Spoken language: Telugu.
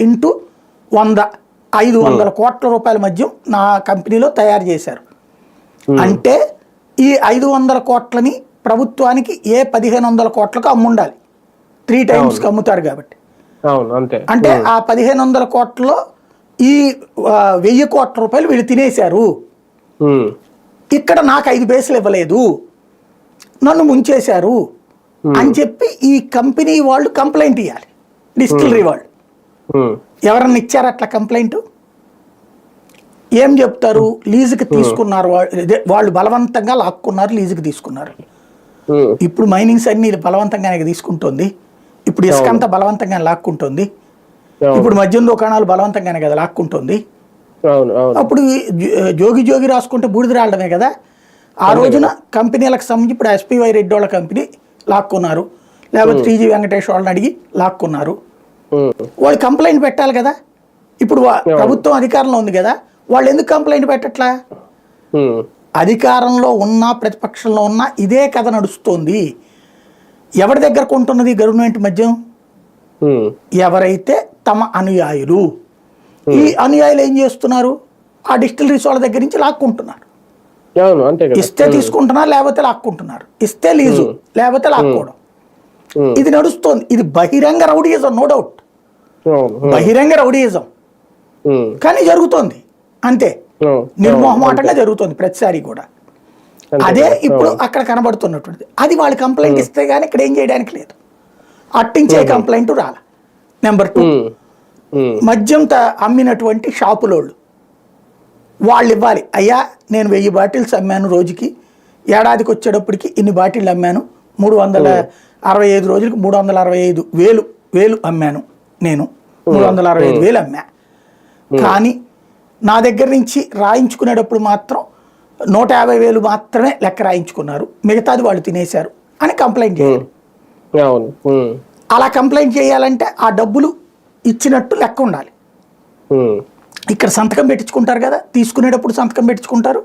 5 500 కోట్ల రూపాయల మద్యం నా కంపెనీలో తయారు చేశారు అంటే ఈ 500 కోట్లని ప్రభుత్వానికి ఏ 1500 కోట్లకు అమ్ముండాలి 3 టైమ్స్కి అమ్ముతారు కాబట్టి అంటే ఆ 1500 కోట్లలో ఈ 1000 కోట్ల రూపాయలు వీళ్ళు తినేశారు. ఇక్కడ నాకు 5 పైసలు ఇవ్వలేదు, నన్ను ముంచేశారు అని చెప్పి ఈ కంపెనీ వాళ్ళు కంప్లైంట్ ఇవ్వాలి. డిస్టిలరీ వాళ్ళు ఎవరన్నా ఇచ్చారు అట్లా కంప్లైంట్? ఏం చెప్తారు? లీజుకి తీసుకున్నారు వాళ్ళు, బలవంతంగా లాక్కున్నారు, లీజుకి తీసుకున్నారు. ఇప్పుడు మైనింగ్స్ అన్ని బలవంతంగానే తీసుకుంటుంది, ఇప్పుడు ఇసుక అంతా బలవంతంగా లాక్కుంటుంది, ఇప్పుడు మద్యం దుకాణాలు బలవంతంగానే కదా లాక్కుంటుంది. అప్పుడు జోగి రాసుకుంటే బూడిద రావడమే కదా. ఆ రోజున కంపెనీలకు సంబంధించి ఇప్పుడు ఎస్పీవై రెడ్డి వాళ్ళ కంపెనీ లాక్కున్నారు, లేకపోతే టీజీ వెంకటేష్ వాళ్ళని అడిగి లాక్కున్నారు. వాళ్ళు కంప్లైంట్ పెట్టాలి కదా. ఇప్పుడు ప్రభుత్వం అధికారంలో ఉంది కదా, వాళ్ళు ఎందుకు కంప్లైంట్ పెట్టట్లా? అధికారంలో ఉన్నా ప్రతిపక్షంలో ఉన్నా ఇదే కథ నడుస్తోంది. ఎవరి దగ్గర కొంటున్నది గవర్నమెంట్ మద్యం? ఎవరైతే తమ అనుయాయులు. ఈ అనుయాయులు ఏం చేస్తున్నారు? ఆ డిస్టిలరీస్ వాళ్ళ దగ్గర నుంచి లాక్కుంటున్నారు. ఇస్తే తీసుకుంటున్నారు, లేకపోతే లాక్కుంటున్నారు. ఇస్తే లీజు, లేకపోతే లాక్కోవడం. ఇది నడుస్తోంది. ఇది బహిరంగ రౌడీయిజం, నో డౌట్, బహిరంగ రౌడీయిజం. కానీ జరుగుతోంది అంతే, నిర్మోహమాటంగా జరుగుతుంది ప్రతిసారి కూడా. అదే ఇప్పుడు అక్కడ కనబడుతున్నటువంటిది. అది వాళ్ళు కంప్లైంట్ ఇస్తే గానీ ఇక్కడ ఏం చేయడానికి లేదు. అట్టించే కంప్లైంట్ రాల. నెంబర్ 2, మద్యం అమ్మినటువంటి షాపులోళ్ళు వాళ్ళు ఇవ్వాలి. అయ్యా నేను 1000 బాటిల్స్ అమ్మాను రోజుకి, ఏడాదికి వచ్చేటప్పటికి ఇన్ని బాటిల్ అమ్మాను, 365 రోజులకి 365,000 అమ్మాను, నేను 365,000 అమ్మా. కానీ నా దగ్గర నుంచి రాయించుకునేటప్పుడు మాత్రం 150,000 మాత్రమే లెక్క రాయించుకున్నారు, మిగతాది వాళ్ళు తినేశారు అని కంప్లైంట్ చేయాలి. అలా కంప్లైంట్ చేయాలంటే ఆ డబ్బులు ఇచ్చినట్టు లెక్క ఉండాలి. ఇక్కడ సంతకం పెట్టించుకుంటారు కదా, తీసుకునేటప్పుడు సంతకం పెట్టించుకుంటారు.